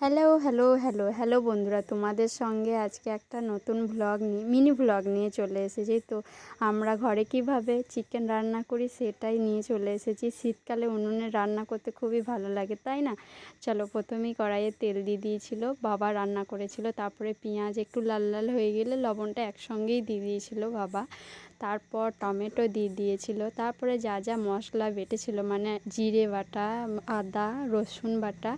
Hello, hello, hello, hello বন্ধুরা, তোমাদের সঙ্গে আজকে একটা নতুন মিনি ভ্লগ নিয়ে চলে এসেছি। তো আমরা ঘরে কিভাবে চিকেন রান্না করি সেটাই নিয়ে চলে এসেছি। শীতকালে উনুনে রান্না করতে খুবই ভালো লাগে, তাই না? চলো, প্রথমেই কড়াইয়ে তেল দিয়ে দিয়েছিল, বাবা রান্না করেছিল। তারপরে পেঁয়াজ একটু লাল লাল হয়ে গেলে লবণটা একসঙ্গেই দিয়ে দিয়েছিল বাবা। তারপর টমেটো দিয়ে দিয়েছিল। তারপরে যা যা মশলা বেটেছিল, মানে জিরে বাটা, আদা রসুন বাটা,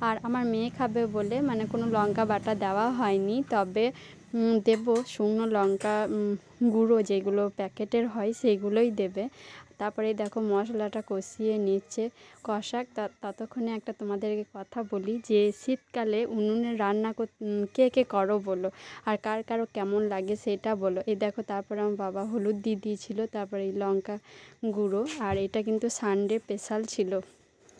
আর আমার মেয়ে খাবে বলে মানে কোনো লঙ্কা বাটা দেওয়া হয়নি, তবে দেব শুকনো লঙ্কা গুঁড়ো, যেগুলো প্যাকেটের হয় সেইগুলোই দেবে। তারপরে দেখো মশলাটা কষিয়ে নিচ্ছে কষাক। ততক্ষণে একটা তোমাদেরকে কথা বলি যে শীতকালে উনুনে রান্না কে কে করো বলো, আর কার কারো কেমন লাগে সেটা বলো। এই দেখো, তারপরে আমার বাবা হলুদ দিয়ে দিয়েছিল, তারপরে এই লঙ্কা গুঁড়ো, আর এটা কিন্তু সানডে স্পেশাল ছিল।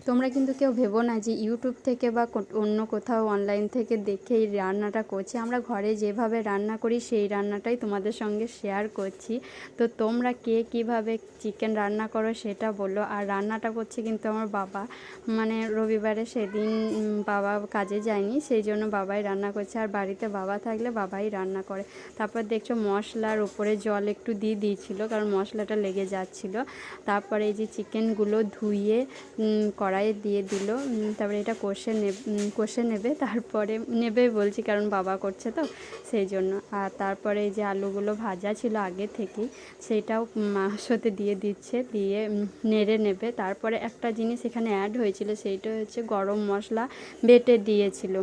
তোমরা কিন্তু কেউ ভেবো না যে ইউটিউব থেকে বা অন্য কোথাও অনলাইন থেকে দেখে এই রান্নাটা করছি। আমরা ঘরে যেভাবে রান্না করি সেই রান্নাটাই তোমাদের সঙ্গে শেয়ার করছি। তো তোমরা কে কীভাবে চিকেন রান্না করো সেটা বলো। আর রান্নাটা করছে কিন্তু আমার বাবা, মানে রবিবারে সেদিন বাবা কাজে যায়নি, সেই জন্য বাবাই রান্না করছে। আর বাড়িতে বাবা থাকলে বাবাই রান্না করে। তারপর দেখছো মশলার উপরে জল একটু দিয়ে দিয়েছিল, কারণ মশলাটা লেগে যাচ্ছিল। তারপরে এই যে চিকেনগুলো ধুয়ে কড়াইয়ে দিয়ে দিল। তারপরে এটা কষে নেবে, তারপরে নেবে বলছি কারণ বাবা করছে তো সেই জন্য। আর তারপরে এই যে আলুগুলো ভাজা ছিল আগে থেকেই, সেইটাও মাংসতে দিয়ে দিচ্ছে, দিয়ে নেড়ে নেবে। তারপরে একটা জিনিস এখানে অ্যাড হয়েছিল, সেইটা হচ্ছে গরম মশলা বেটে দিয়েছিল।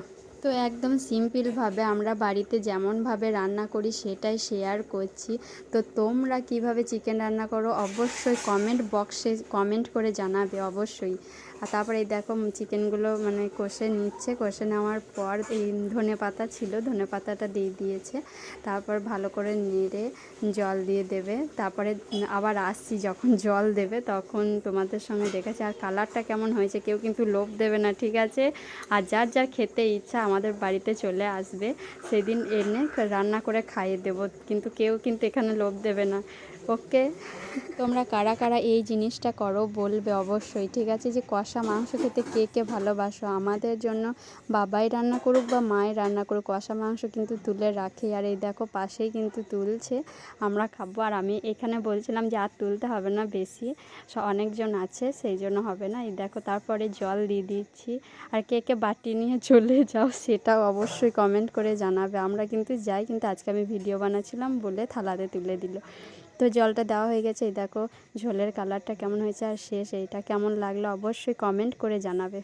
তো একদম সিম্পলভাবে আমরা বাড়িতে যেমনভাবে রান্না করি সেটাই শেয়ার করছি। তো তোমরা কিভাবে চিকেন রান্না করো অবশ্যই কমেন্ট বক্সে কমেন্ট করে জানাবে অবশ্যই। আর তারপরে এই দেখো চিকেনগুলো মানে কষে নিচ্ছে, কষে নেওয়ার পর এই ধনেপাতা ছিল, ধনেপাতাটা দিয়ে দিয়েছে। তারপর ভালো করে নেড়ে জল দিয়ে দেবে। তারপরে আবার আসছি, যখন জল দেবে তখন তোমাদের সঙ্গে দেখেছি। আর কালারটা কেমন হয়েছে কেউ কিন্তু লোভ দেবে না, ঠিক আছে? আর যার যার খেতে ইচ্ছা আমাদের বাড়িতে চলে আসবে, সেদিন এনে রান্না করে খাইয়ে দেবো, কিন্তু কেউ কিন্তু এখানে লোভ দেবে না, ওকে? তোমরা কারা কারা এই জিনিসটা করো বলবে অবশ্যই, ঠিক আছে? যে কষা মাংস খেতে কে কে ভালোবাসো। আমাদের জন্য বাবাই রান্না করুক বা মাই রান্না করুক, কষা মাংস কিন্তু তুলে রাখি। আর এই দেখো পাশেই কিন্তু তুলছে, আমরা খাবো। আর আমি এখানে বলছিলাম যে আর তুলতে হবে না, বেশি অনেকজন আছে সেই জন্য হবে না। এই দেখো তারপরে জল দিয়ে দিচ্ছি। আর কে কে বাটি নিয়ে চলে যাও সেটাও অবশ্যই কমেন্ট করে জানাবে। আমরা কিন্তু যাই, কিন্তু আজকে আমি ভিডিও বানাচ্ছিলাম বলে থালাতে তুলে দিল। তো জলটা দেওয়া হয়ে গেছে। এই দেখো ঝোলের কালারটা কেমন হয়েছে, আর শেষ এইটা কেমন লাগলো অবশ্যই কমেন্ট করে জানাবে।